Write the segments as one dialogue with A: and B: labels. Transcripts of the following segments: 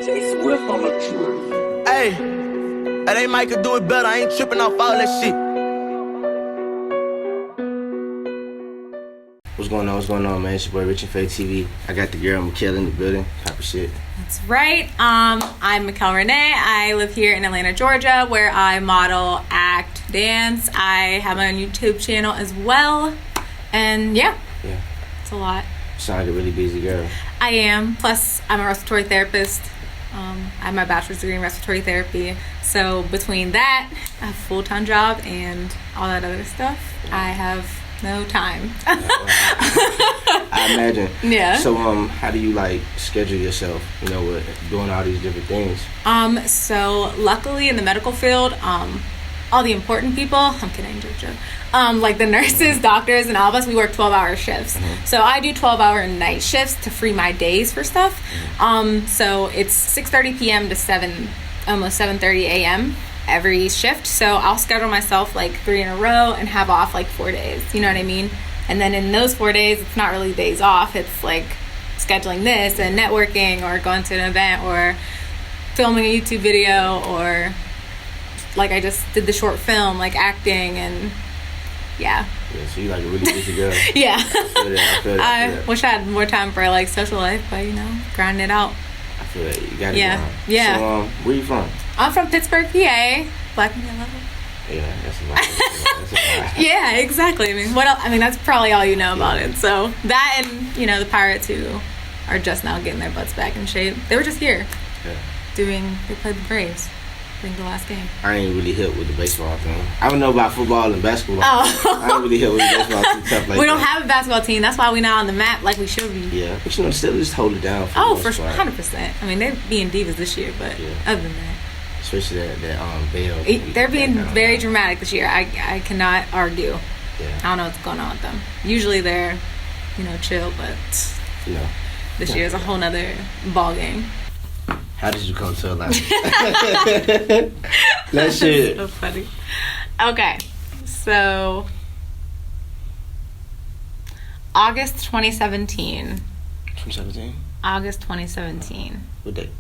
A: Hey, they might could do it better. I ain't tripping off all that shit. What's going on, man? It's your boy RichinFaithTV. I got the girl Michal in the building. Type of shit.
B: That's right. I'm Michal Renee. I live here in Atlanta, Georgia, where I model, act, dance. I have my own YouTube channel as well. And yeah, it's a lot.
A: You sound like a really busy girl.
B: I am. Plus, I'm a respiratory therapist. I have my bachelor's degree in respiratory therapy. So between that, a full-time job, and all that other stuff, I have no time.
A: I imagine.
B: Yeah.
A: So how do you like schedule yourself, with doing all these different things?
B: So luckily in the medical field, all the important people, I'm kidding, joke. Like the nurses, doctors, and all of us, we work 12-hour shifts. Mm-hmm. So I do 12-hour night shifts to free my days for stuff. Mm-hmm. So it's 6:30 p.m. to almost 7:30 a.m. every shift. So I'll schedule myself like 3 in a row and have off like 4 days. You know what I mean? And then in those 4 days, it's not really days off. It's like scheduling this and networking or going to an event or filming a YouTube video, or like I just did the short film, like acting, and yeah.
A: Yeah, so you like a really busy girl.
B: Yeah.
A: I feel that.
B: Wish I had more time for like social life, but grinding it out.
A: I feel that. You got it.
B: Yeah.
A: So where you from?
B: I'm from Pittsburgh, PA. Black and yellow.
A: Yeah, that's a lot.
B: Yeah, exactly. I mean, what else? I mean, that's probably all you know about it. So that, and the Pirates, who are just now getting their butts back in shape. They were just here.
A: Yeah.
B: They played the Braves. I think the last game.
A: I ain't really hip with the baseball thing. I don't know about football and basketball.
B: Oh.
A: I ain't really hip with the baseball too tough like
B: we don't have a basketball team. That's why we're not on the map like we should be.
A: Yeah, but still just hold it down.
B: For 100%. I mean, they're being divas this year, but other than that.
A: Especially that Bale.
B: They're being very dramatic this year. I cannot argue.
A: Yeah.
B: I don't know what's going on with them. Usually they're, chill, but this year is a whole nother ball game.
A: How did you come to Atlanta? That shit.
B: So funny. Okay, so August 2017.
A: 2017?
B: August 2017.
A: What day?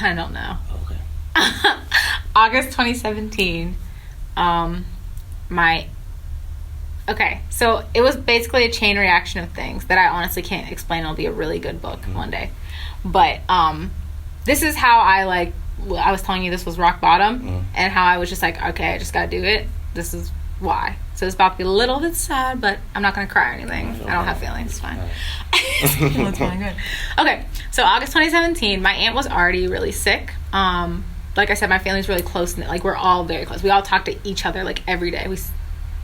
B: I don't know.
A: Oh, okay.
B: August 2017. Okay, so it was basically a chain reaction of things that I honestly can't explain. It'll be a really good book one day. But this is how I was telling you this was rock bottom, and how I was just like, okay, I just gotta do it. This is why. So it's about to be a little bit sad, but I'm not gonna cry or anything. I don't have feelings. It's fine. It's fine. Good. Okay, so August 2017, my aunt was already really sick. Like I said, my family's really close. Like, we're all very close. We all talk to each other like every day.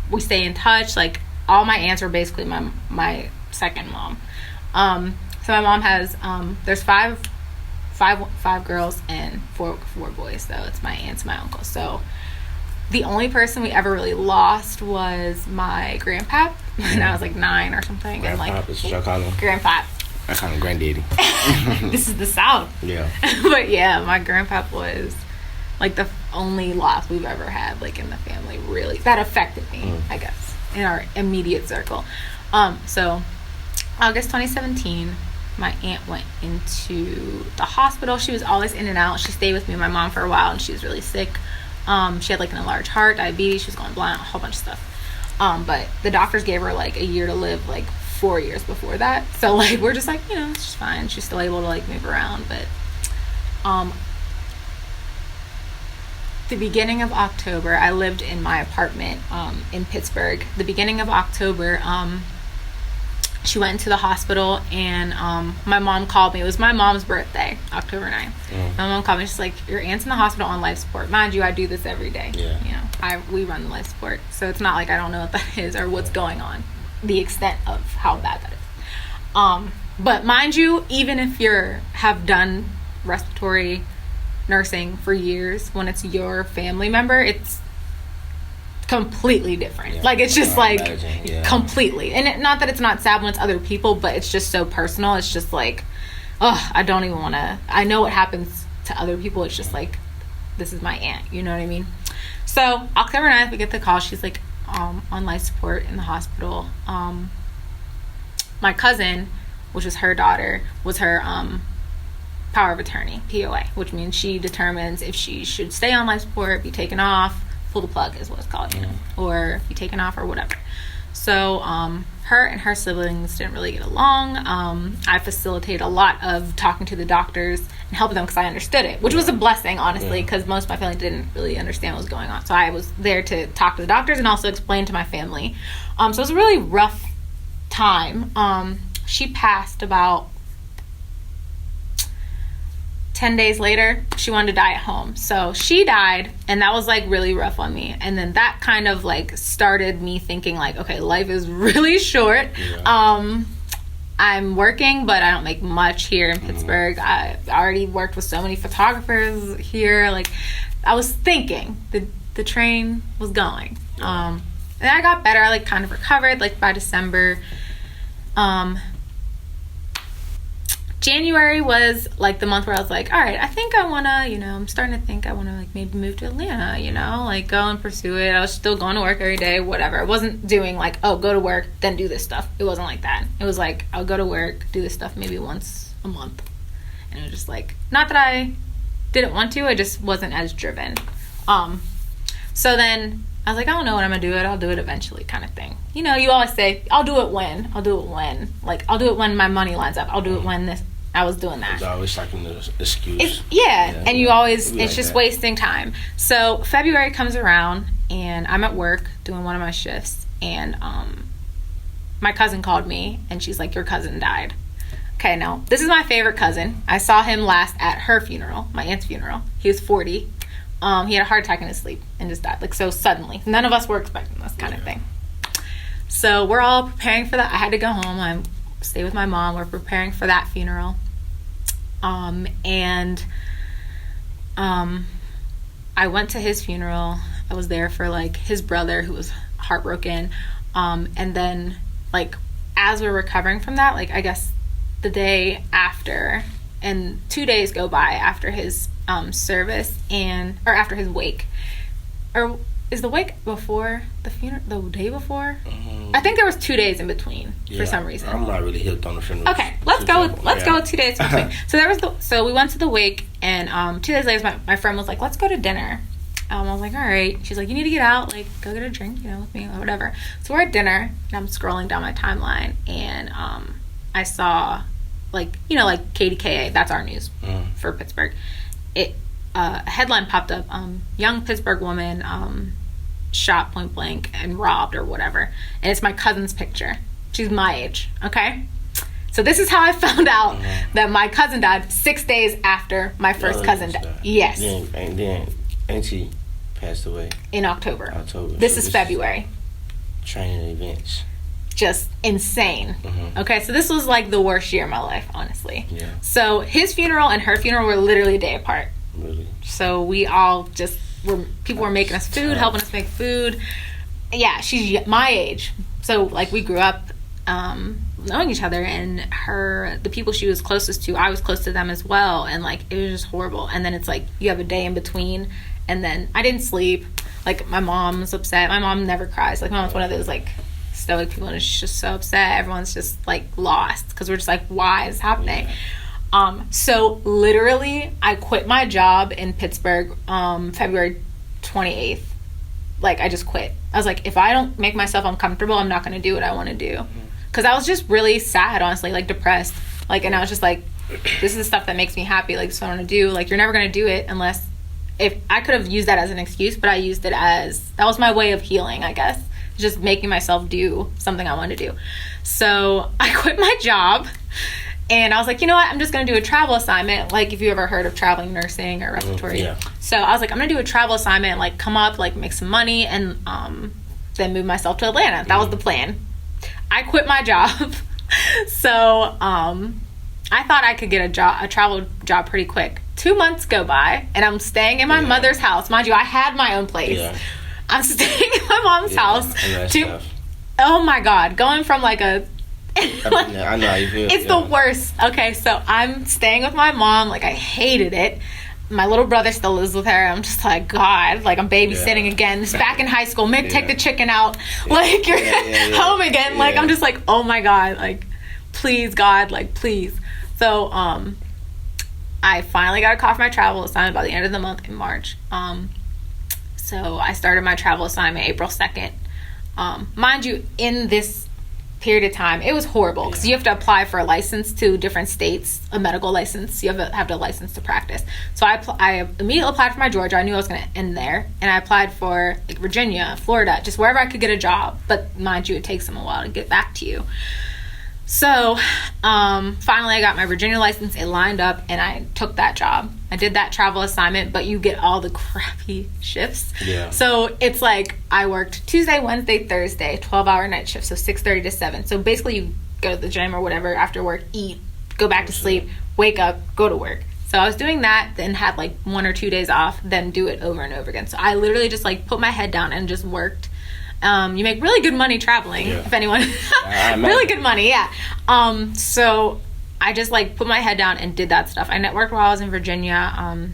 B: We stay in touch. Like, all my aunts are basically my second mom. So my mom has there's five girls and four boys. So it's my aunts and my uncle. So the only person we ever really lost was my grandpa when I was like 9 or something.
A: Grandpa is what I call him.
B: Grandpa.
A: I call him granddaddy.
B: This is the South.
A: Yeah.
B: But yeah, my grandpa was like the only loss we've ever had, like, in the family, really, that affected me, I guess, in our immediate circle. So August 2017, my aunt went into the hospital. She was always in and out. She stayed with me and my mom for a while, and she was really sick. She had like an enlarged heart, diabetes, she was going blind, a whole bunch of stuff. But the doctors gave her like a year to live, like 4 years before that. So like, we're just like, it's just fine. She's still able to like move around. But the beginning of October, I lived in my apartment in Pittsburgh. The beginning of October, she went into the hospital, and my mom called me. It was my mom's birthday, October 9th. My mom called me. She's like, your aunt's in the hospital on life support. Mind you, I do this every day.
A: Yeah.
B: We run the life support, so it's not like I don't know what that is or what's going on, the extent of how bad that is. But mind you, even if have done respiratory nursing for years, when it's your family member, it's completely different.
A: Yeah.
B: Like, it's just completely. And not that it's not sad when it's other people, but it's just so personal. It's just like, I don't even want to. I know what happens to other people. It's just like, this is my aunt. You know what I mean? So October 9th, we get the call. She's like on life support in the hospital. My cousin, which was her daughter, was her power of attorney, POA, which means she determines if she should stay on life support, be taken off, pull the plug is what it's called, or be taken off or whatever. So her and her siblings didn't really get along. I facilitated a lot of talking to the doctors and helping them because I understood it, which was a blessing, honestly, because most of my family didn't really understand what was going on. So I was there to talk to the doctors and also explain to my family. So it was a really rough time. She passed about 10 days later. She wanted to die at home, so she died, and that was like really rough on me. And then that kind of like started me thinking like, okay, life is really short. I'm working, but I don't make much here in Pittsburgh. I already worked with so many photographers here. Like, I was thinking the train was going. And I got better. I like kind of recovered like by December. January was like the month where I was like, all right, I think I want to, I'm starting to think I want to like maybe move to Atlanta, like go and pursue it. I was still going to work every day, whatever. I wasn't doing like, oh, go to work, then do this stuff. It wasn't like that. It was like, I'll go to work, do this stuff maybe once a month. And it was just like, not that I didn't want to, I just wasn't as driven. So then I was like, I don't know when I'm going to do it. I'll do it eventually kind of thing. You always say, I'll do it when. Like, I'll do it when my money lines up. I'll do it when I was doing that.
A: It's always like an excuse.
B: And you always, it's
A: like
B: just
A: that.
B: Wasting time. So February comes around, and I'm at work doing one of my shifts, and my cousin called me, and she's like, your cousin died. Okay, now, this is my favorite cousin. I saw him last at her funeral, my aunt's funeral. He was 40. He had a heart attack in his sleep and just died, like, so suddenly. None of us were expecting this kind of thing. So we're all preparing for that. I had to go home. I stay with my mom. We're preparing for that funeral. I went to his funeral. I was there for like his brother who was heartbroken. And then like as we're recovering from that, like I guess the day after, and 2 days go by after his service or after his wake, or is the wake before the funeral, the day before? I think there was 2 days in between for some reason.
A: I'm not really hip on the funeral.
B: Okay, let's go with 2 days in between. So we went to the wake, and 2 days later, my friend was like, let's go to dinner. I was like, all right. She's like, you need to get out, like go get a drink, with me or whatever. So we're at dinner, and I'm scrolling down my timeline, and I saw like KDKA, that's our news for Pittsburgh. A headline popped up, young Pittsburgh woman shot point blank and robbed or whatever, and it's my cousin's picture. She's my age, okay? So this is how I found out that my cousin died 6 days after my first cousin died. Yes.
A: Then auntie passed away
B: in October.
A: This
B: is February.
A: Training events.
B: Just insane. Okay, so this was like the worst year of my life, honestly.
A: Yeah.
B: So his funeral and her funeral were literally a day apart.
A: Really?
B: So we all people were making us food, helping us make food. Yeah, she's my age. So like we grew up knowing each other, and the people she was closest to, I was close to them as well, and like it was just horrible. And then it's like you have a day in between, and then I didn't sleep. Like my mom was upset. My mom never cries. Like my mom's one of those like stoic people, and she's just so upset. Everyone's just like lost because we're just like, why is this happening?
A: Yeah.
B: So literally I quit my job in Pittsburgh February 28th. Like I just quit. I was like, if I don't make myself uncomfortable, I'm not going to do what I want to do. Because I was just really sad, honestly, like depressed. Like, and I was just like, this is the stuff that makes me happy. Like, so I want to do. Like, you're never going to do it unless, if I could have used that as an excuse, but I used it as, that was my way of healing, I guess. Just making myself do something I wanted to do. So I quit my job. And I was like, you know what? I'm just going to do a travel assignment. Like, if you ever heard of traveling nursing or respiratory.
A: Yeah. So
B: I was like, I'm going to do a travel assignment, like come up, like make some money, and then move myself to Atlanta. That was the plan. I quit my job. So I thought I could get a travel job pretty quick. 2 months go by, and I'm staying in my mother's house. Mind you, I had my own place.
A: Yeah.
B: I'm staying in my mom's house. Oh my God. Going from like a...
A: I know how you feel.
B: It's the worst. Okay, so I'm staying with my mom. Like, I hated it. My little brother still lives with her. I'm just like, God, like I'm babysitting again. It's back in high school. Take the chicken out. Like, you're home again. Like, I'm just like, oh my God, like, please, God, like, please. So I I finally got a call for my travel assignment by the end of the month in March. So I started my travel assignment April 2nd. Mind you, in this period of time, it was horrible because you have to apply for a license to different states, a medical license. You have the license to practice. So I immediately applied for my Georgia. I knew I was going to end there. And I applied for like Virginia, Florida, just wherever I could get a job. But mind you, it takes them a while to get back to you. So finally I got my Virginia license. It lined up and I took that job. I did that travel assignment, but you get all the crappy shifts. Yeah. So it's like I worked Tuesday, Wednesday, Thursday, 12-hour night shift, so 6:30 to 7. So basically you go to the gym or whatever after work, eat, go back to sleep, wake up, go to work. So I was doing that, then had like 1 or 2 days off, then do it over and over again. So I literally just like put my head down and just worked. You make really good money traveling, if anyone. Really good money, yeah. So I just like put my head down and did that stuff. I networked while I was in Virginia.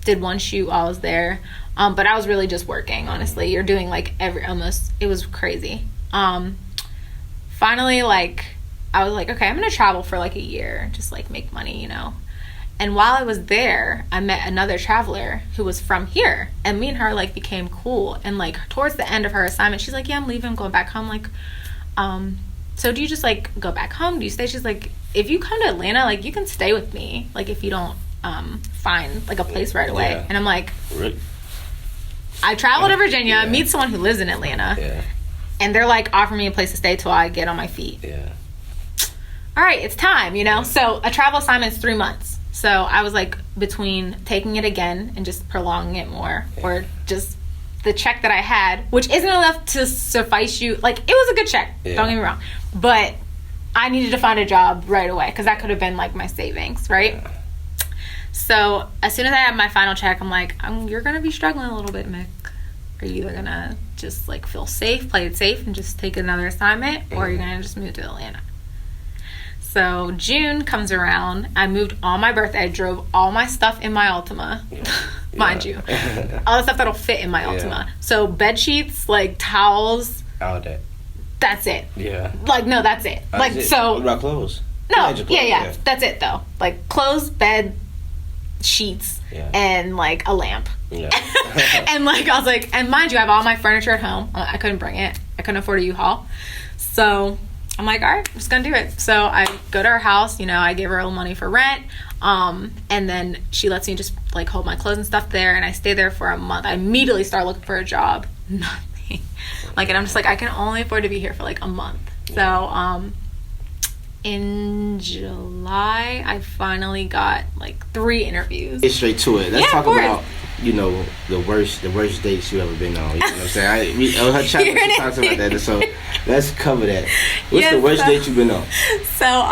B: Did one shoot while I was there. But I was really just working, honestly. You're doing like it was crazy. Finally, like, I was like, okay, I'm going to travel for like a year, just like make money, And while I was there, I met another traveler who was from here. And me and her, like, became cool. And, like, towards the end of her assignment, she's like, yeah, I'm leaving, I'm going back home. Like, so do you just, like, go back home? Do you stay? She's like, if you come to Atlanta, like, you can stay with me. Like, if you don't find, like, a place right away. Yeah. And I'm like, really? I travel to Virginia, meet someone who lives in Atlanta. Yeah. And they're, like, offering me a place to stay till I get on my feet. Yeah. All right, it's time, So a travel assignment is 3 months. So I was like between taking it again and just prolonging it more, or just the check that I had, which isn't enough to suffice you. Like, it was a good check, don't get me wrong, but I needed to find a job right away because that could have been like my savings, right? Yeah. So as soon as I had my final check, I'm like, you're going to be struggling a little bit, Mick. Are you either going to just like feel safe, play it safe and just take another assignment, or are you going to just move to Atlanta? So June comes around. I moved on my birthday. I drove all my stuff in my Altima, mind you. All the stuff that'll fit in my Altima. So bed sheets, like towels. All day. That's it. Yeah. Like, no, that's it. Like, it. So.
A: What about clothes?
B: No, yeah. That's it, though. Like, clothes, bed, sheets, and, like, a lamp. Yeah. And, like, I was like, and mind you, I have all my furniture at home. I couldn't bring it. I couldn't afford a U-Haul. So I'm like, all right, I'm just gonna do it. So I go to her house, I give her a little money for rent, and then she lets me just like hold my clothes and stuff there, and I stay there for a month. I immediately start looking for a job. Nothing. Like, and I'm just like, I can only afford to be here for like a month. So in July I finally got like 3 interviews.
A: Get straight to it. Let's talk about the worst dates you ever been on. You know what I'm saying? Her chapter, she talks about that. So let's cover that. What's the worst date you've been on?
B: So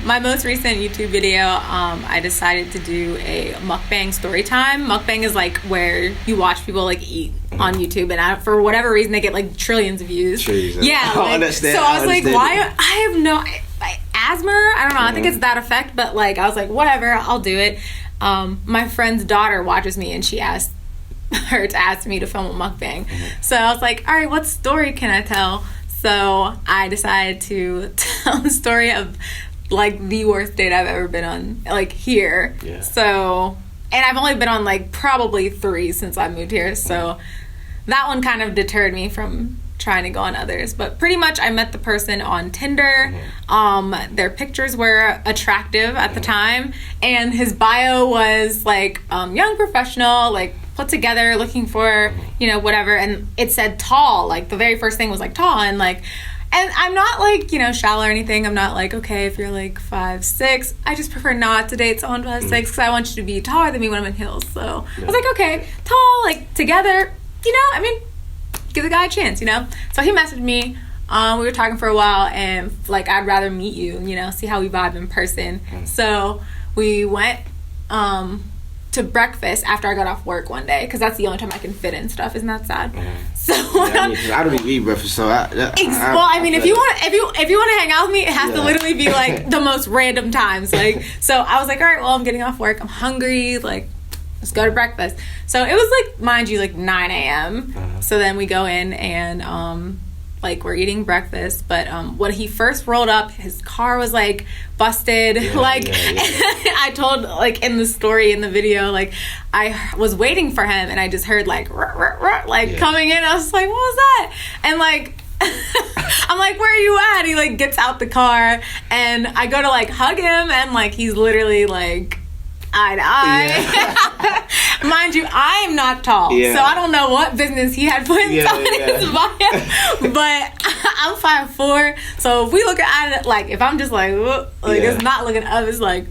B: my most recent YouTube video, I decided to do a mukbang story time. Mukbang is like where you watch people like eat on YouTube, and for whatever reason they get like trillions of views. Yeah,
A: I understand.
B: So I was like, why? I have no asthma. I don't know. I think it's that effect, but like I was like, whatever, I'll do it. My friend's daughter watches me, and she asked her to ask me to film a mukbang. So I was like, all right, what story can I tell? So I decided to tell the story of like the worst date I've ever been on, like here. Yeah. So, and I've only been on like probably 3 since I moved here. So that one kind of deterred me from trying to go on others. But pretty much I met the person on Tinder. Their pictures were attractive at the time, and his bio was like young professional, like put together, looking for whatever, and it said tall. Like the very first thing was like tall, and I'm not like shallow or anything. I'm not like, okay, if you're like 5'6", I just prefer not to date someone 5'6" because I want you to be taller than me when I'm in heels. So I was like, okay, tall, like together, give the guy a chance, So he messaged me. We were talking for a while, and like, I'd rather meet you, see how we vibe in person. So we went to breakfast after I got off work one day, because that's the only time I can fit in stuff. Isn't that sad? So
A: I don't even eat breakfast, so
B: if you want to hang out with me, it has to literally be like the most random times. Like, so I was like, all right, well, I'm getting off work, I'm hungry, like, let's go to breakfast. So it was like, mind you, like 9 a.m. So then we go in, and like, we're eating breakfast, but when he first rolled up, his car was, like, busted. I told, like, in the story, in the video, like, I was waiting for him, and I just heard, like, coming in. I was like, what was that? And, like, I'm like, where are you at? He, like, gets out the car, and I go to, like, hug him, and, like, he's literally, like, eye to eye. Mind you, I am not tall, so I don't know what business he had put in his bio, but I'm 5'4", so if we look at it, like, if I'm just like, it's not looking up, it's like,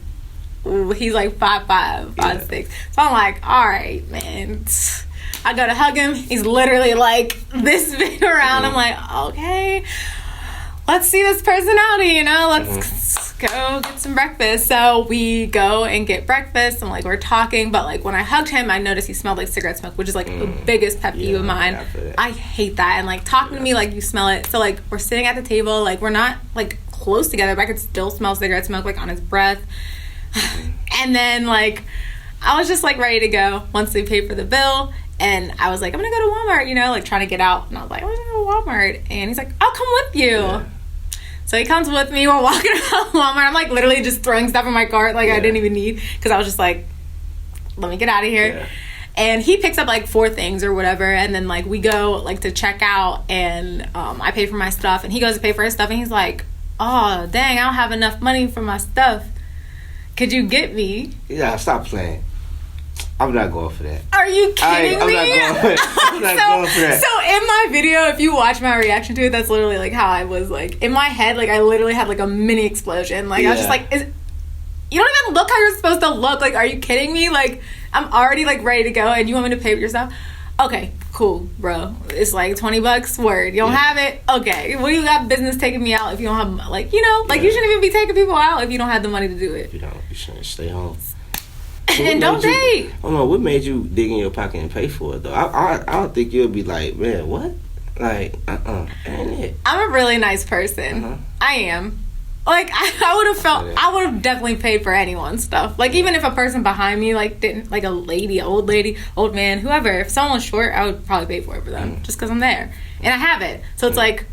B: ooh, he's like 5'5", 5'6", so I'm like, all right, man. I go to hug him, he's literally like this big around. I'm like, okay, let's see this personality, you know, let's go get some breakfast. So we go and get breakfast, and, like, we're talking, but, like, when I hugged him, I noticed he smelled like cigarette smoke, which is, like, the biggest pet peeve of mine. I hate that. And, like, talking to me like you smell it. So, like, we're sitting at the table, like, we're not, like, close together, but I could still smell cigarette smoke, like, on his breath. And then, like, I was just, like, ready to go once we paid for the bill. And I was like, I'm gonna go to Walmart, you know, like, trying to get out. And I was like, I'm gonna go to Walmart. And he's like, I'll come with you. Yeah. So he comes with me. We're walking around Walmart. I'm, like, literally just throwing stuff in my cart, like, I didn't even need, because I was just like, let me get out of here. Yeah. And he picks up, like, 4 things or whatever. And then, like, we go, like, to check out. And I pay for my stuff. And he goes to pay for his stuff. And he's like, oh, dang, I don't have enough money for my stuff. Could you get me?
A: Yeah, stop playing. I'm not going for that.
B: Are you kidding me?
A: I'm not going for that.
B: So in my video, if you watch my reaction to it, that's literally, like, how I was, like, in my head, like, I literally had, like, a mini explosion. Like, I was just like, you don't even look how you're supposed to look. Like, are you kidding me? Like, I'm already, like, ready to go, and you want me to pay for your stuff? Okay, cool, bro. It's like $20. Word. You don't have it? Okay. What do you got business taking me out if you don't have, like, you know, like, you shouldn't even be taking people out if you don't have the money to do it.
A: You shouldn't stay home.
B: So and don't date.
A: I don't know, what made you dig in your pocket and pay for it, though? I don't think you'll be like, man, what? Like, ain't it?
B: I'm a really nice person. I am. Like, I would have definitely paid for anyone's stuff. Like, even if a person behind me, like, didn't, like, a lady, old man, whoever, if someone was short, I would probably pay for it for them, just because I'm there. And I have it. So it's like,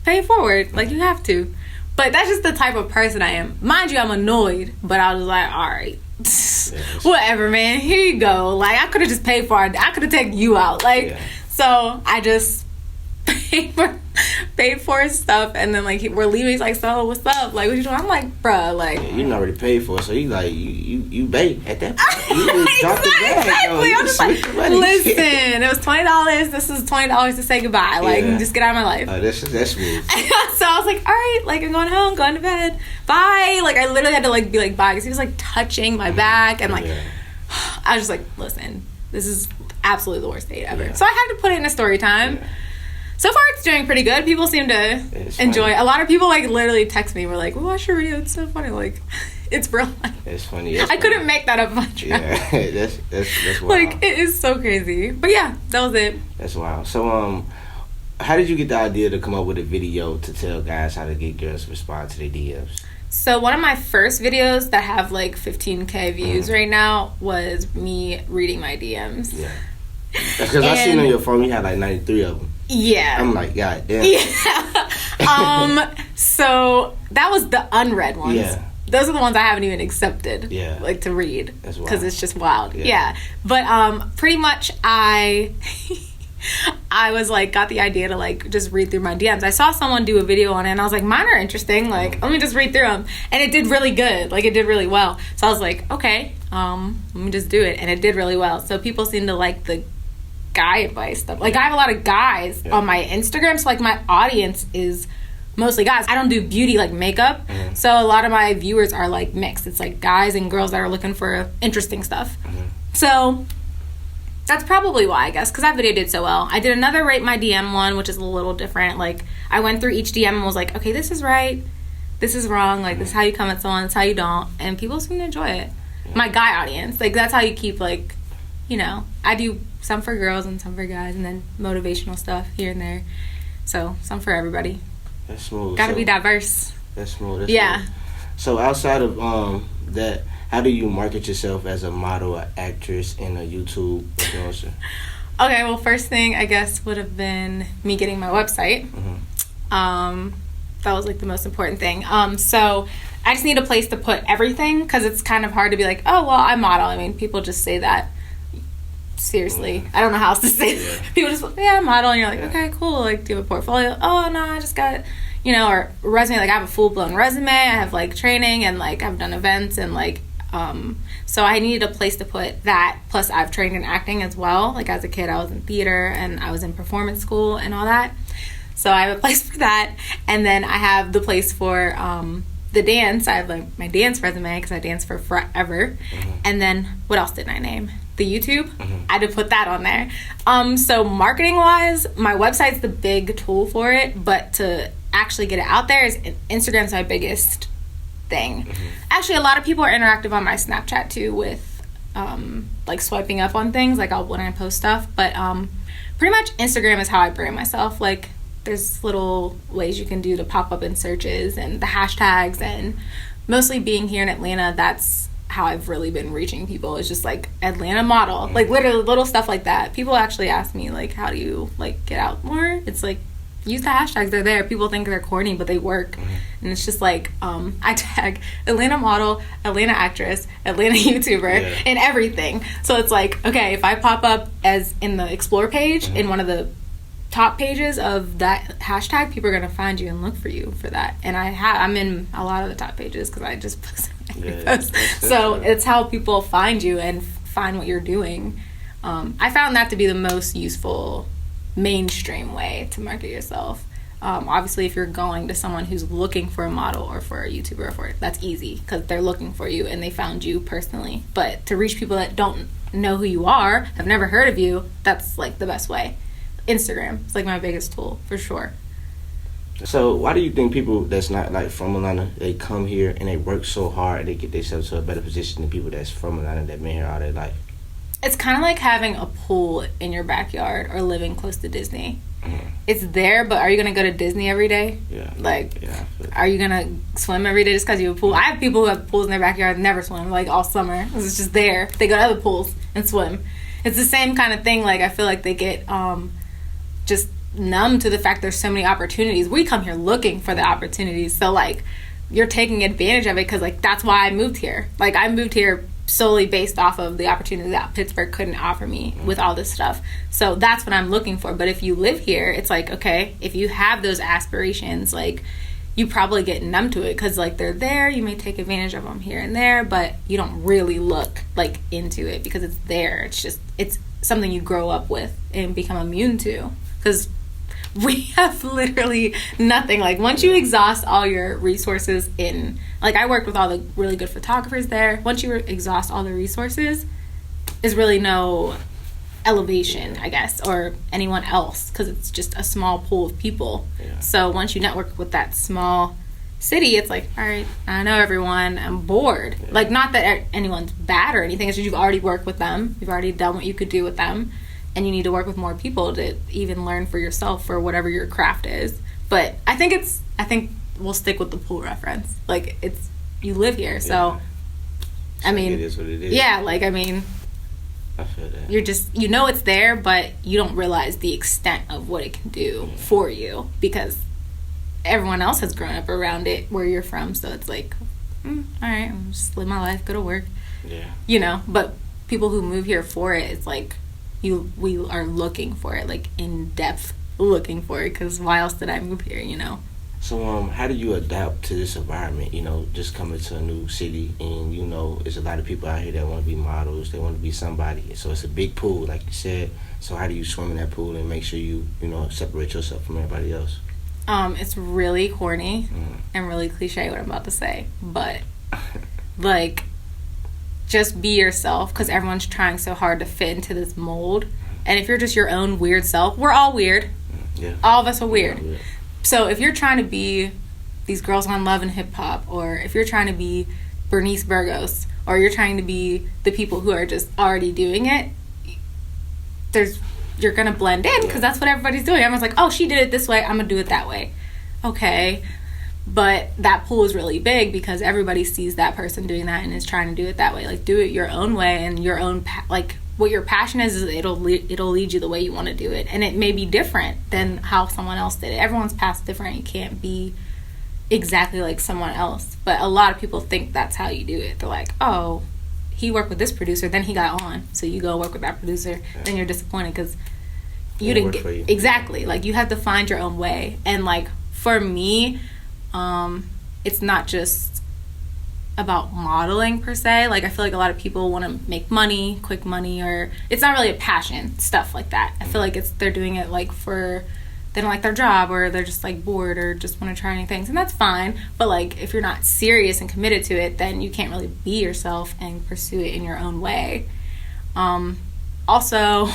B: pay it forward. Like, you have to. But that's just the type of person I am. Mind you, I'm annoyed, but I was like, all right. Whatever, man, here you go. Like, I could have just paid for it. I could have taken you out. Like, so I just paid for his stuff, and then, like, we're leaving. He's like, so what's up? Like, what you doing? I'm like, bruh, like,
A: you already paid for it, so you like you bait at that point. You just dropped the bag.
B: Exactly. I'm just like, listen, it was $20. This is $20 to say goodbye. Like, just get out of my life.
A: That's smooth.
B: So I was like, all right, like, I'm going home, going to bed. Bye. Like, I literally had to, like, be like, bye, because he was, like, touching my back, and, like, I was just like, listen, this is absolutely the worst date ever. So I had to put it in a story time. So far, it's doing pretty good. People seem to enjoy it. A lot of people, like, literally text me. We're like, well, watch your video. It's so funny. Like, it's real life. It's funny. I couldn't make that up much.
A: Yeah, that's wild.
B: Like, it is so crazy. But yeah, that was it.
A: That's wild. So, how did you get the idea to come up with a video to tell guys how to get girls to respond to their DMs?
B: So one of my first videos that have, like, 15K views right now was me reading my DMs. Yeah.
A: That's because I seen on your phone you had, like, 93 of them.
B: Yeah.
A: I'm like, God damn.
B: Yeah. So that was the unread ones. Yeah. Those are the ones I haven't even accepted. Yeah. Like, to read. That's wild. Because it's just wild. Yeah. But pretty much I was like, got the idea to, like, just read through my DMs. I saw someone do a video on it, and I was like, mine are interesting. Like, let me just read through them. And it did really good. Like, it did really well. So I was like, okay, let me just do it. And it did really well. So people seem to like the guy advice stuff. Like, I have a lot of guys on my Instagram, so, like, my audience is mostly guys. I don't do beauty, like, makeup, so a lot of my viewers are, like, mixed. It's like guys and girls that are looking for interesting stuff. So that's probably why, I guess, because that video did so well. I did another Rate My DM one, which is a little different. Like, I went through each DM and was like, okay, this is right, this is wrong, like, this is how you come at someone, this is how you don't, and people seem to enjoy it. My guy audience, like, that's how you keep, like, you know, I do some for girls and some for guys, and then motivational stuff here and there. So, some for everybody.
A: That's smooth.
B: Gotta be diverse.
A: That's smooth. Smooth. So, outside of that, how do you market yourself as a model, an actress, and a YouTube influencer?
B: Okay, well, first thing I guess would have been me getting my website. That was like the most important thing. So I just need a place to put everything, because it's kind of hard to be like, oh, well, I model. I mean, people just say that. Seriously, I don't know how else to say it. People just, I model, and you're like, okay, cool. Like, do you have a portfolio? Oh, no, I just got, or resume. Like, I have a full-blown resume. I have, like, training, and, like, I've done events, and, like, so I needed a place to put that. Plus, I've trained in acting as well. Like, as a kid, I was in theater, and I was in performance school and all that. So I have a place for that. And then I have the place for the dance. I have, like, my dance resume, because I danced for forever. And then, what else didn't I name? The YouTube. I had to put that on there. So marketing wise, my website's the big tool for it, but to actually get it out there is Instagram's my biggest thing. Actually, a lot of people are interactive on my Snapchat too, with like swiping up on things, like when I post stuff. But pretty much Instagram is how I brand myself. Like, there's little ways you can do to pop up in searches and the hashtags, and mostly being here in Atlanta, that's how I've really been reaching people. It's just like Atlanta model, like literally little stuff like that. People actually ask me, like, how do you like get out more? It's like, use the hashtags, they're there. People think they're corny, but they work. And it's just like, I tag Atlanta model, Atlanta actress, Atlanta YouTuber, and everything. So it's like, okay, if I pop up as in the explore page, in one of the top pages of that hashtag, people are going to find you and look for you for that. And I'm in a lot of the top pages, because I just post so it's how people find you and find what you're doing. I found that to be the most useful mainstream way to market yourself. Obviously, if you're going to someone who's looking for a model or for a YouTuber, that's easy, because they're looking for you and they found you personally. But to reach people that don't know who you are, have never heard of you, that's like the best way. Instagram is like my biggest tool for sure.
A: So why do you think people that's not like from Atlanta, they come here and they work so hard and they get themselves to a better position than people that's from Atlanta that been here all their life?
B: It's kind of like having a pool in your backyard or living close to Disney. It's there, but are you going to go to Disney every day? Like, are you going to swim every day just because you have a pool? I have people who have pools in their backyard and never swim, like, all summer. It's just there. They go to other pools and swim. It's the same kind of thing. Like, I feel like they get just numb to the fact there's so many opportunities. We come here looking for the opportunities. So, like, you're taking advantage of it, because, like, that's why I moved here. Like, I moved here solely based off of the opportunity that Pittsburgh couldn't offer me with all this stuff. So that's what I'm looking for. But if you live here, it's like, okay, if you have those aspirations, like, you probably get numb to it, because, like, they're there. You may take advantage of them here and there, but you don't really look, like, into it, because it's there. It's something you grow up with and become immune to, because we have literally nothing. Like, once you exhaust all your resources in, like, I worked with all the really good photographers there. Once you exhaust all the resources, there's really no elevation, I guess, or anyone else, because it's just a small pool of people. So once you network with that small city, it's like, all right, I know everyone, I'm bored. Like, not that anyone's bad or anything, it's just you've already worked with them, you've already done what you could do with them, and you need to work with more people to even learn for yourself for whatever your craft is. But I think we'll stick with the pool reference. Like, it's, you live here, so I mean,
A: it is what it is.
B: Yeah, like, I mean,
A: I feel that.
B: You're just, you it's there, but you don't realize the extent of what it can do for you, because everyone else has grown up around it where you're from. So it's like, all right, I'll just live my life, go to work. But people who move here for it, it's like, we are looking for it, like, in depth looking for it, because why else did I move here,
A: So how do you adapt to this environment, just coming to a new city, and there's a lot of people out here that want to be models, they want to be somebody, so it's a big pool, like you said. So how do you swim in that pool and make sure you separate yourself from everybody else?
B: It's really corny and really cliche what I'm about to say, but like, just be yourself, because everyone's trying so hard to fit into this mold. And if you're just your own weird self, we're all weird. All of us are weird. So if you're trying to be these girls on Love and Hip Hop, or if you're trying to be Bernice Burgos, or you're trying to be the people who are just already doing it, you're gonna blend in, because that's what everybody's doing. Everyone's like, oh, she did it this way, I'm gonna do it that way. Okay, but that pool is really big, because everybody sees that person doing that and is trying to do it that way. Like, do it your own way, and your own like, what your passion is it'll lead you the way you want to do it, and it may be different than how someone else did it. Everyone's path's different. You can't be exactly like someone else, but a lot of people think that's how you do it. They're like, oh, he worked with this producer, then he got on, so you go work with that producer. Then you're disappointed because you didn't get you. Exactly. Like, you have to find your own way. And like, for me, it's not just about modeling per se. Like, I feel like a lot of people want to make money, quick money, or it's not really a passion, stuff like that. I feel like they're doing it like they don't like their job, or they're just like bored, or just want to try new things, and that's fine. But like, if you're not serious and committed to it, then you can't really be yourself and pursue it in your own way. Also,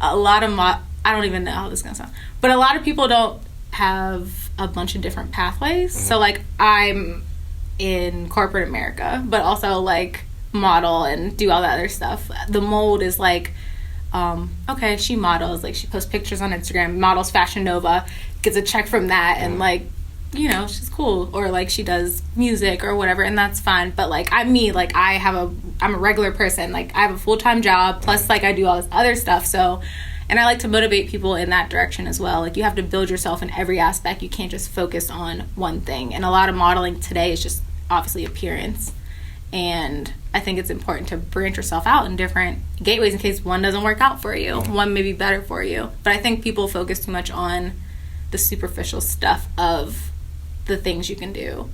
B: a lot of I don't even know how this is gonna sound, but a lot of people don't have a bunch of different pathways. So like, I'm in corporate America, but also like model and do all that other stuff. The mold is like, okay, she models, like she posts pictures on Instagram, models Fashion Nova, gets a check from that, and like, you know, she's cool. Or like, she does music or whatever, and that's fine. But like, I'm a regular person. Like, I have a full-time job, plus like I do all this other stuff. So, and I like to motivate people in that direction as well. Like, you have to build yourself in every aspect. You can't just focus on one thing. And a lot of modeling today is just obviously appearance. And I think it's important to branch yourself out in different gateways in case one doesn't work out for you. One may be better for you. But I think people focus too much on the superficial stuff of the things you can do.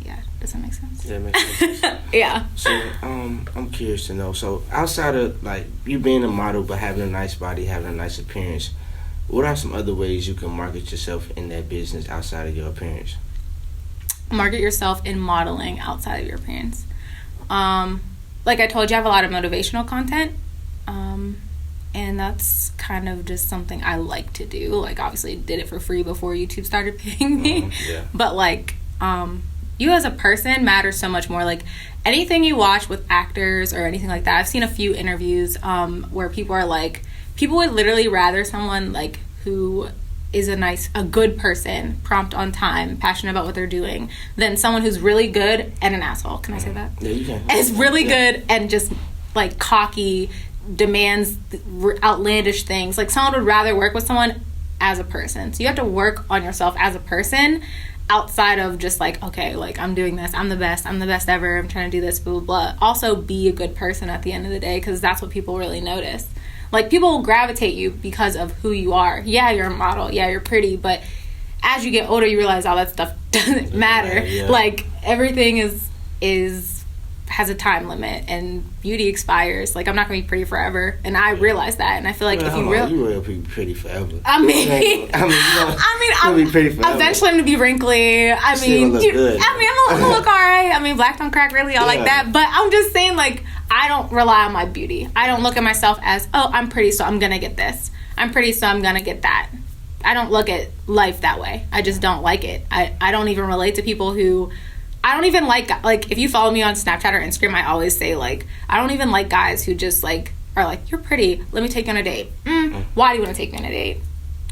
B: Yeah, does that make sense?
A: Yeah, it makes sense.
B: Yeah.
A: So, I'm curious to know. So, outside of like you being a model but having a nice body, having a nice appearance, what are some other ways you can market yourself in that business outside of your appearance?
B: Market yourself in modeling outside of your appearance. Like I told you, I have a lot of motivational content. And that's kind of just something I like to do. Like, obviously did it for free before YouTube started paying me.
A: Yeah.
B: But like, you as a person matters so much more. Like, anything you watch with actors or anything like that, I've seen a few interviews where people are like, people would literally rather someone like who is a good person, prompt on time, passionate about what they're doing, than someone who's really good and an asshole. Can I say that?
A: Yeah, you can.
B: And is really good and just like cocky, demands outlandish things. Like, someone would rather work with someone as a person. So you have to work on yourself as a person outside of just like, okay, like, I'm doing this, I'm the best ever, I'm trying to do this, blah, blah, blah. Also be a good person at the end of the day, because that's what people really notice. Like, people will gravitate you because of who you are. Yeah, you're a model. Yeah, you're pretty. But as you get older, you realize all that stuff doesn't matter. Yeah. Like, everything has a time limit, and beauty expires. Like, I'm not going to be pretty forever. And I realize that. And I feel like if you really...
A: You will be pretty forever.
B: I mean,
A: you'll be pretty forever.
B: Eventually I'm going to be wrinkly. I'm going to look all right. I mean, black don't crack really. I like that. But I'm just saying, like, I don't rely on my beauty. I don't look at myself as, oh, I'm pretty, so I'm going to get this. I'm pretty, so I'm going to get that. I don't look at life that way. I just don't like it. I don't even relate to people who... I don't even like, if you follow me on Snapchat or Instagram, I always say, like, I don't even like guys who just, like, are like, you're pretty, let me take you on a date. Why do you want to take me on a date?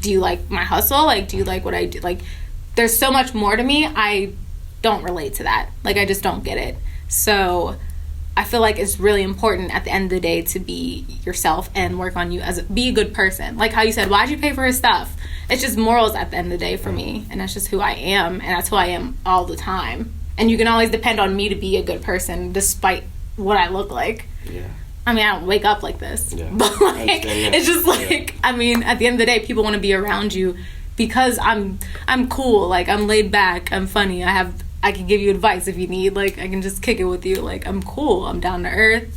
B: Do you like my hustle? Like, do you like what I do? Like, there's so much more to me. I don't relate to that. Like, I just don't get it. So I feel like it's really important at the end of the day to be yourself and work on you be a good person. Like how you said, why'd you pay for his stuff? It's just morals at the end of the day for me. And that's just who I am. And that's who I am all the time. And you can always depend on me to be a good person despite what I look like.
A: Yeah.
B: I mean, I don't wake up like this. Yeah. But, like, it's just like, I mean, at the end of the day, people want to be around you because I'm cool. Like, I'm laid back. I'm funny. I can give you advice if you need. Like, I can just kick it with you. Like, I'm cool. I'm down to earth.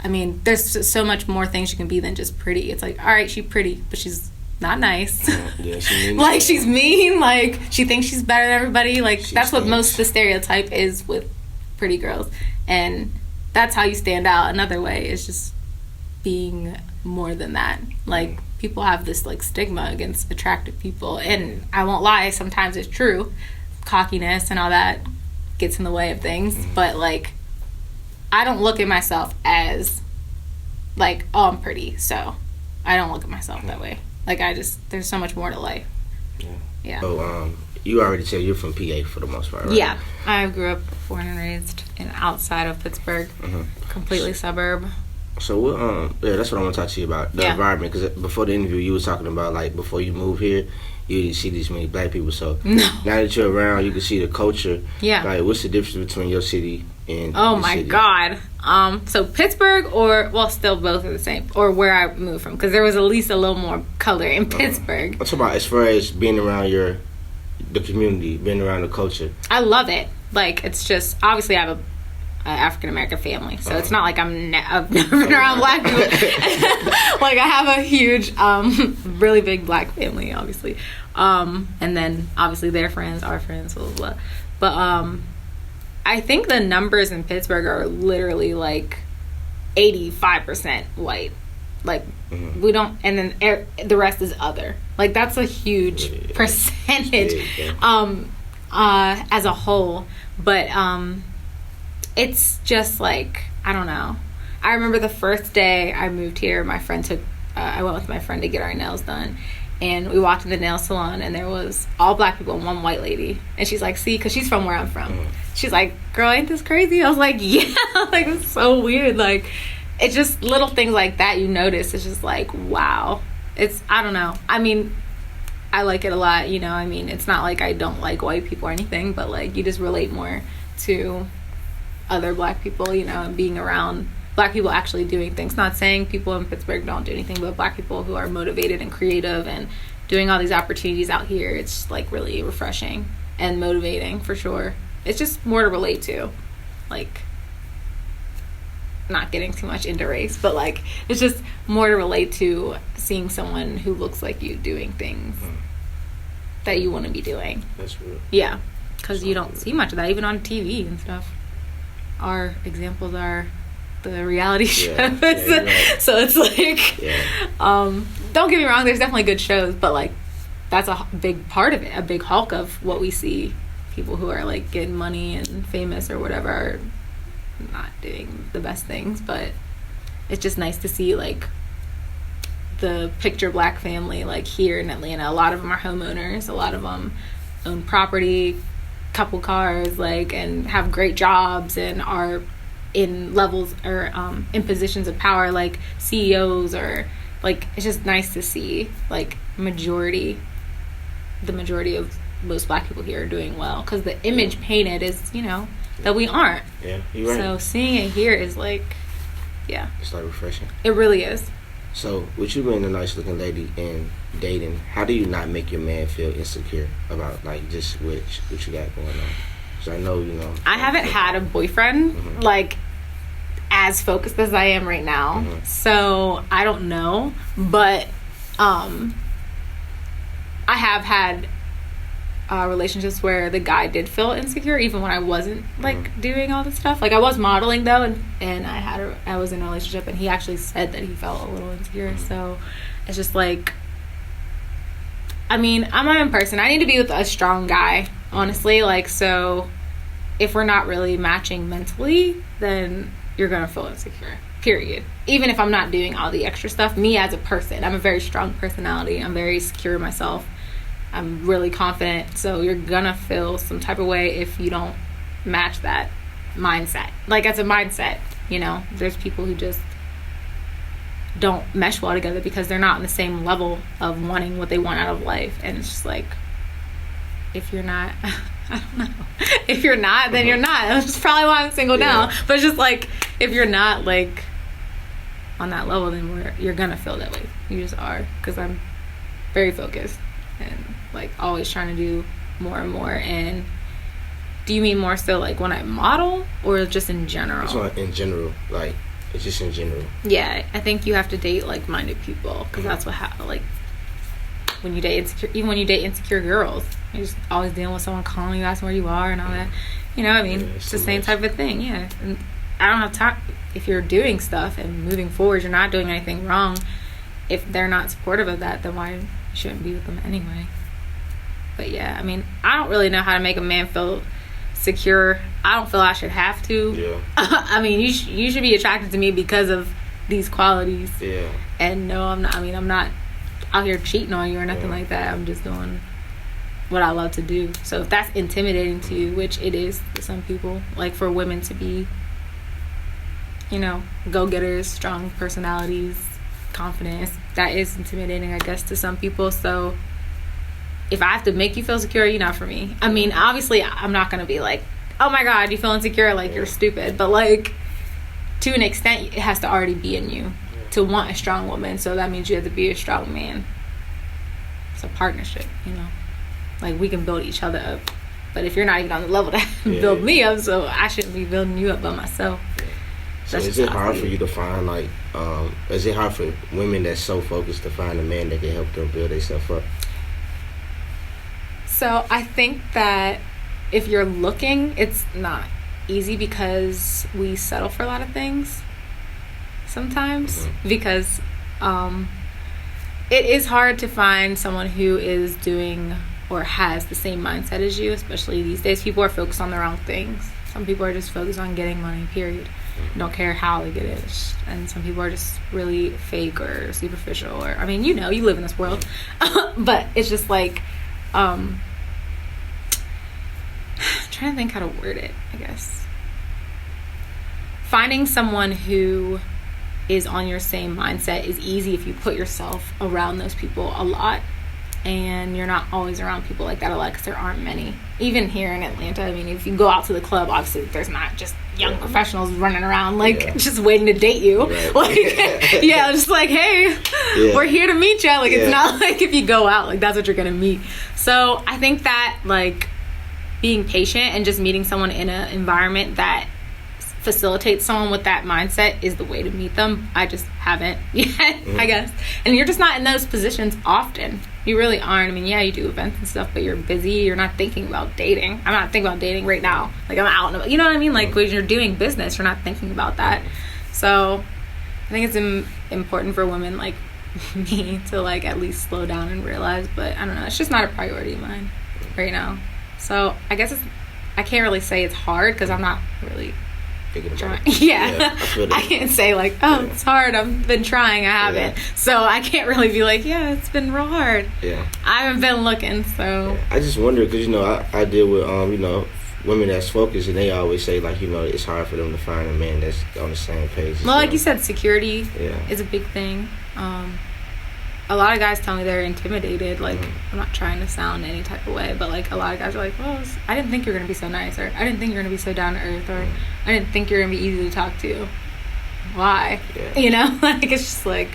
B: I mean, there's so much more things you can be than just pretty. It's like, all right, she's pretty, but she's not nice.
A: Yeah,
B: like, she's mean. Like, she thinks she's better than everybody. Like, that's what most of the stereotype is with pretty girls. And that's how you stand out. Another way is just being more than that. Like, people have this, like, stigma against attractive people. And I won't lie, sometimes it's true. Cockiness and all that gets in the way of things. But, like, I don't look at myself as, like, oh, I'm pretty. So I don't look at myself that way. Like, there's so much more to life. Yeah.
A: So, you already said you're from PA for the most part, right?
B: Yeah. I grew up born and raised outside of Pittsburgh. Completely suburb.
A: So yeah, that's what I want to talk to you about, the environment. Because before the interview, you were talking about like before you move here, you didn't see these many black people. So now that you're around, you can see the culture.
B: Yeah.
A: Like, what's the difference between your city and?
B: Oh my
A: city?
B: God. So Pittsburgh, still both are the same, or where I moved from, because there was at least a little more color in Pittsburgh.
A: I'm talking about as far as being around the community, being around the culture.
B: I love it. Like, it's just obviously I have a African American family, so it's not like I've never been around black people. Like, I have a huge really big black family, obviously, and then obviously their friends, our friends, blah blah blah. But I think the numbers in Pittsburgh are literally like 85% white. Like, we don't, and then the rest is other. Like, that's a huge percentage as a whole. But it's just like, I don't know. I remember the first day I moved here, my friend I went with my friend to get our nails done, and we walked in the nail salon, and there was all black people and one white lady, and she's like, see, because she's from where I'm from, she's like, girl, ain't this crazy? I was like, yeah. Like, it's so weird. Like, it's just little things like that you notice. It's just like, wow. I don't know, I mean, I like it a lot, you know. I mean, it's not like I don't like white people or anything, but like, you just relate more to other black people, you know, and being around black people actually doing things. Not saying people in Pittsburgh don't do anything, but black people who are motivated and creative and doing all these opportunities out here, it's like really refreshing and motivating for sure. It's just more to relate to, like, not getting too much into race, but like, it's just more to relate to seeing someone who looks like you doing things that you want to be doing.
A: That's real.
B: Yeah, because you don't see much of that even on TV and stuff. Our examples are the reality shows. Right. So it's like, don't get me wrong, there's definitely good shows, but like, that's a big part of it, a big hulk of what we see. People who are like getting money and famous or whatever are not doing the best things, but it's just nice to see like the picture black family, like here in Atlanta. A lot of them are homeowners, a lot of them own property, couple cars, like, and have great jobs and are in levels or in positions of power, like CEOs, or like, it's just nice to see like the majority of most black people here are doing well, because the image painted is, you know, that we aren't.
A: Yeah, you're right.
B: So seeing it here is like,
A: it's like refreshing.
B: It really is.
A: So, with you being a nice looking lady and dating, how do you not make your man feel insecure about like just what you got going on? Because I know, you know,
B: I haven't had a boyfriend like as focused as I am right now, so I don't know, but I have had relationships where the guy did feel insecure even when I wasn't like doing all this stuff. Like, I was modeling though, and I was in a relationship, and he actually said that he felt a little insecure. So it's just like, I mean, I'm my own person. I need to be with a strong guy, honestly. Like, so if we're not really matching mentally, then you're gonna feel insecure, period. Even if I'm not doing all the extra stuff, me as a person, I'm a very strong personality. I'm very secure in myself. I'm really confident, so you're gonna feel some type of way if you don't match that mindset. Like, it's a mindset, you know. There's people who just don't mesh well together because they're not on the same level of wanting what they want out of life. And it's just like, if you're not, I don't know. If you're not, then you're not. That's probably why I'm single now. But it's just like, if you're not like on that level, then you're gonna feel that way. You just are, because I'm very focused and like always trying to do more and more. And do you mean more so like when I model, or just in general?
A: It's in general, like, it's just in general.
B: Yeah, I think you have to date like-minded people, because that's what like when you date insecure, even when you date insecure girls, you're just always dealing with someone calling you, asking where you are and all that. You know what I mean? It's the same type of thing. Yeah, and I don't have time. If you're doing stuff and moving forward, you're not doing anything wrong. If they're not supportive of that, then why you shouldn't be with them anyway? But yeah, I mean, I don't really know how to make a man feel secure. I don't feel I should have to.
A: Yeah.
B: I mean, you should be attracted to me because of these qualities.
A: Yeah.
B: And no, I'm not. I mean, I'm not out here cheating on you or nothing like that. I'm just doing what I love to do. So if that's intimidating to you, which it is to some people, like for women to be go-getters, strong personalities, confidence. That is intimidating, I guess, to some people. So if I have to make you feel secure, you're not for me. I mean, obviously, I'm not going to be like, oh my God, you feel insecure, like you're stupid. But like, to an extent, it has to already be in you to want a strong woman. So that means you have to be a strong man. It's a partnership, Like, we can build each other up. But if you're not even on the level to build me up, so I shouldn't be building you up by myself.
A: So is it hard for you to find, like, is it hard for women that's so focused to find a man that can help them build themselves up?
B: So I think that if you're looking, it's not easy because we settle for a lot of things sometimes. Because it is hard to find someone who is doing or has the same mindset as you, especially these days. People are focused on the wrong things. Some people are just focused on getting money, period. Don't care how they get it. And some people are just really fake or superficial, or, I mean, you live in this world. But it's just like, trying to think how to word it, I guess. Finding someone who is on your same mindset is easy if you put yourself around those people a lot, and you're not always around people like that a lot because there aren't many. Even here in Atlanta, I mean, if you go out to the club, obviously there's not just young professionals running around just waiting to date you.
A: Right.
B: Like, just like, hey, we're here to meet you. Like, it's not like if you go out, like, that's what you're gonna meet. So I think that, like, being patient and just meeting someone in an environment that facilitates someone with that mindset is the way to meet them. I just haven't yet, I guess. And you're just not in those positions often. You really aren't. I mean, you do events and stuff, but you're busy. You're not thinking about dating. I'm not thinking about dating right now. Like, I'm out and about. You know what I mean? Like, when you're doing business, you're not thinking about that. So I think it's important for women like me to, like, at least slow down and realize. But I don't know. It's just not a priority of mine right now. So I guess I can't really say it's hard because I'm not really trying. I can't say like, it's hard. I've been trying. I haven't. So I can't really be like, it's been real hard. I haven't been looking. So
A: I just wonder because I deal with women that's focused, and they always say, like, it's hard for them to find a man that's on the same page.
B: Well, like you said, security is a big thing. A lot of guys tell me they're intimidated. Like, I'm not trying to sound any type of way, but, like, a lot of guys are like, well, I didn't think you were going to be so nice, or I didn't think you were going to be so down to earth, or I didn't think you were going to be easy to talk to. Why? Like, it's just like,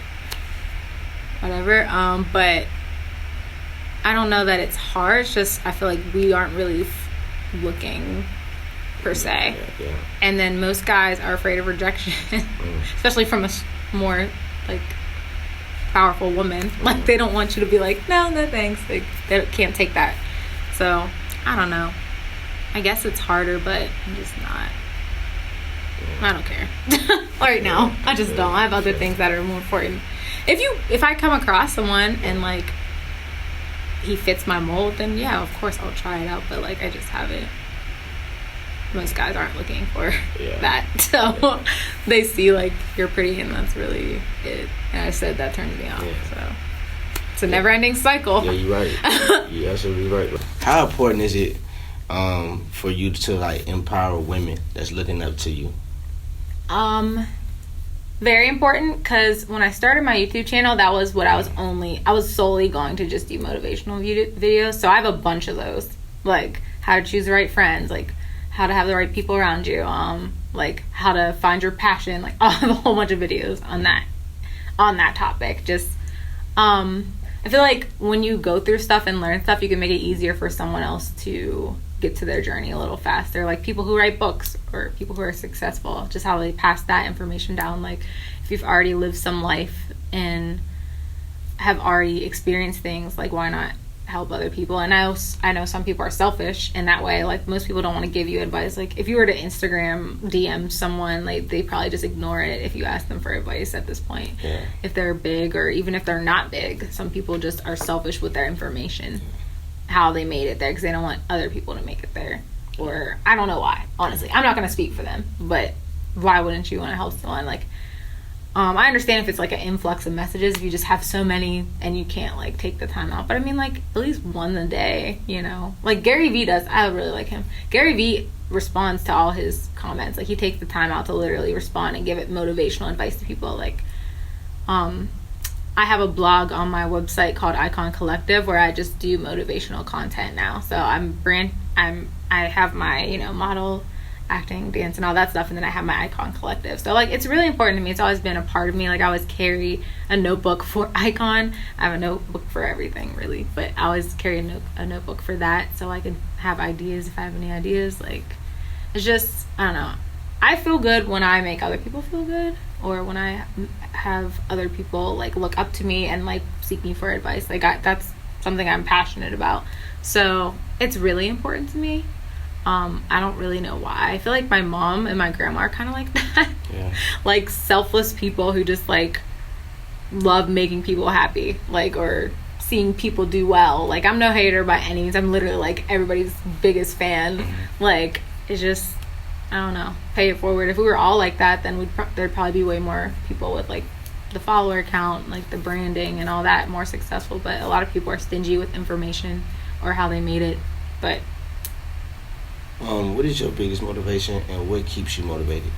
B: whatever. But I don't know that it's hard. It's just, I feel like we aren't really looking per se. And then most guys are afraid of rejection, especially from a more, like, powerful woman. Like, they don't want you to be like, no thanks. They can't take that. So I don't know, I guess it's harder, but I'm just not. I don't care right now. I just don't. I have other things that are more important. If I come across someone and, like, he fits my mold, then of course I'll try it out. But, like, I just haven't. Most guys aren't looking for that. So they see, like, you're pretty and that's really it. And I said that turns me off. So it's a never-ending cycle.
A: Yeah, you're right. You're absolutely right. How important is it for you to, like, empower women that's looking up to you?
B: Very important, because when I started my YouTube channel, that was what I was solely going to just do motivational videos. So I have a bunch of those, like how to choose the right friends, like how to have the right people around you, like how to find your passion. Like, I have a whole bunch of videos on that topic. Just I feel like when you go through stuff and learn stuff, you can make it easier for someone else to get to their journey a little faster. Like people who write books or people who are successful, just how they pass that information down. Like, if you've already lived some life and have already experienced things, like, why not help other people? And I know some people are selfish in that way. Like, most people don't want to give you advice. Like, if you were to Instagram DM someone, like, they probably just ignore it if you ask them for advice at this point. If they're big, or even if they're not big, some people just are selfish with their information, how they made it there, because they don't want other people to make it there. Or I don't know why, honestly. I'm not going to speak for them, but why wouldn't you want to help someone? Like, I understand if it's like an influx of messages, if you just have so many and you can't, like, take the time out. But I mean, like, at least one a day, Like Gary Vee does. I really like him. Gary Vee responds to all his comments. Like, he takes the time out to literally respond and give it motivational advice to people. Like, I have a blog on my website called Icon Collective where I just do motivational content now. So I have my, you know, model, acting, dance, and all that stuff, and then I have my Icon Collective. So, like, it's really important to me. It's always been a part of me. Like, I always carry a notebook for Icon. I have a notebook for everything, really, but I always carry a notebook for that, so I can have ideas if I have any ideas. Like, it's just, I don't know. I feel good when I make other people feel good, or when I have other people, like, look up to me and, like, seek me for advice. Like, that's something I'm passionate about. So it's really important to me. I don't really know why. I feel like my mom and my grandma are kind of like that. Yeah. Like, selfless people who just, like, love making people happy, like, or seeing people do well. Like, I'm no hater by any means. I'm literally, like, everybody's biggest fan. Mm-hmm. Like, it's just, I don't know, pay it forward. If we were all like that, then there'd probably be way more people with, like, the follower count, like, the branding and all that, more successful. But a lot of people are stingy with information or how they made it. But
A: what is your biggest motivation, and what keeps you motivated?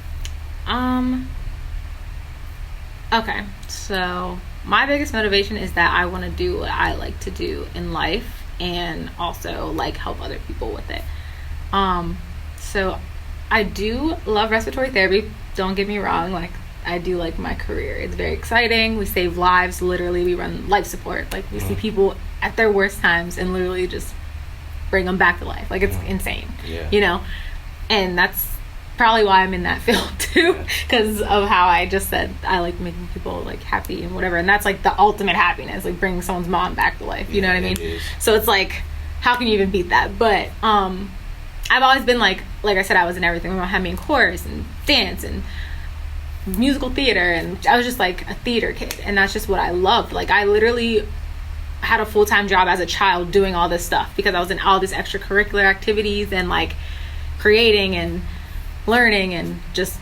B: Okay, so my biggest motivation is that I want to do what I like to do in life, and also, like, help other people with it. So I do love respiratory therapy. Don't get me wrong. Like, I do like my career. It's very exciting. We save lives. Literally, we run life support. Like, we see people at their worst times and literally just bring them back to life. Like, it's insane. Yeah. You know? And that's probably why I'm in that field too, because of how I just said I like making people, like, happy and whatever. And that's, like, the ultimate happiness, like bringing someone's mom back to life. You know what I mean? So it's like, how can you even beat that? But I've always been like I said, I was in everything. I had me in chorus and dance and musical theater, and I was just, like, a theater kid, and that's just what I loved. Like, I literally had a full-time job as a child doing all this stuff because I was in all these extracurricular activities and, like, creating and learning and just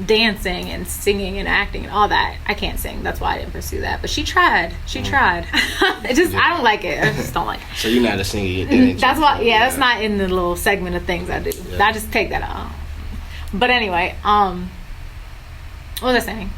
B: dancing and singing and acting and all that. I can't sing, that's why I didn't pursue that, but she tried. It just, I don't like it. I just don't like it.
A: So you're not a singer.
B: That's why. Yeah, that's not in the little segment of things I do. Yeah. I just take that out. But anyway, what was I saying?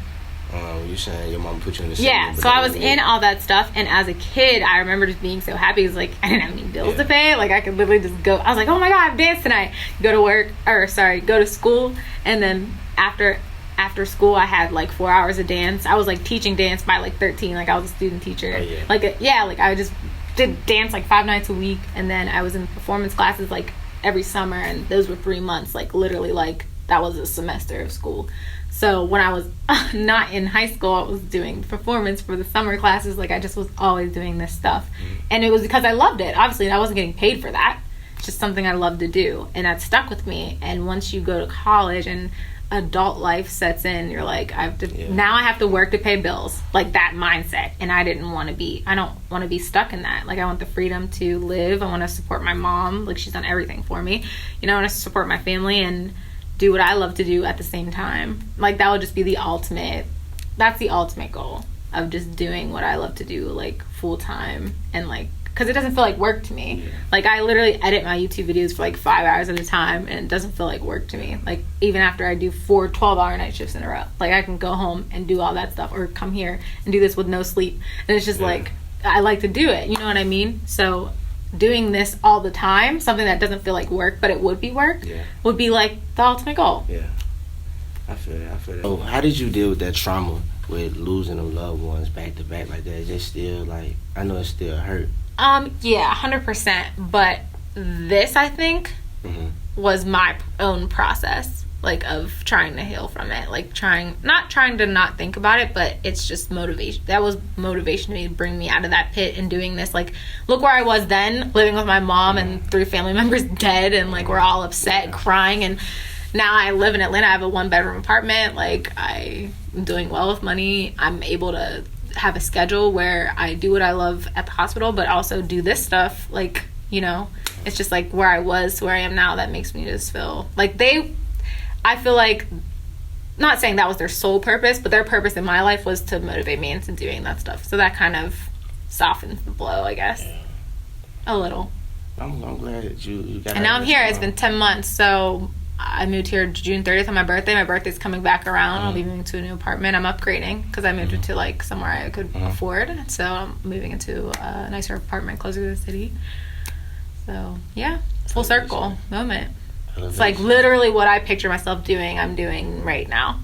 A: You saying your mom put you in the
B: yeah, so I was in all that stuff, and as a kid I remember just being so happy because, like, I didn't have any bills to pay. Like, I could literally just go. I was like, oh my god, I have dance tonight. Go to school, and then after school I had, like, 4 hours of dance. I was, like, teaching dance by, like, 13. Like, I was a student teacher. Like, I just did dance, like, 5 nights a week, and then I was in performance classes, like, every summer, and those were 3 months. Like, literally, like, that was a semester of school. So when I was not in high school, I was doing performance for the summer classes. Like, I just was always doing this stuff. And it was because I loved it. Obviously, I wasn't getting paid for that. It's just something I loved to do. And that stuck with me. And once you go to college and adult life sets in, you're like, now I have to work to pay bills. Like, that mindset. And I don't want to be stuck in that. Like, I want the freedom to live. I want to support my mom. Like, she's done everything for me. You know, I want to support my family and do what I love to do at the same time. Like, that would just be that's the ultimate goal of just doing what I love to do, like, full time, and, like, because it doesn't feel like work to me. Like, I literally edit my YouTube videos for, like, 5 hours at a time, and it doesn't feel like work to me. Like, even after I do 4 12-hour night shifts in a row, like, I can go home and do all that stuff, or come here and do this with no sleep, and it's just like, I like to do it, you know what I mean? So doing this all the time, something that doesn't feel like work, but it would be work, would be, like, the ultimate goal.
A: Yeah, I feel that. So how did you deal with that trauma with losing them loved ones back to back like that? Is it still, like, I know it still hurt.
B: Yeah, 100%. But this, I think, was my own process, like, of trying to heal from it. Like, not trying to not think about it, but it's just motivation. That was motivation to me to bring me out of that pit and doing this. Like, look where I was then, living with my mom and 3 family members dead, and, like, we're all upset, crying, and now I live in Atlanta. I have a 1-bedroom apartment. Like, I'm doing well with money. I'm able to have a schedule where I do what I love at the hospital, but also do this stuff. Like, you know, it's just, like, where I was to where I am now, that makes me just feel like I feel like, not saying that was their sole purpose, but their purpose in my life was to motivate me into doing that stuff. So that kind of softens the blow, I guess. A little.
A: I'm glad that you got.
B: And now I'm here. It's been 10 months, so I moved here June 30th on my birthday. My birthday's coming back around. I'll be moving to a new apartment. I'm upgrading because I moved into like somewhere I could afford. So I'm moving into a nicer apartment closer to the city. So yeah, full circle moment. It's like literally what I picture myself doing, I'm doing right now.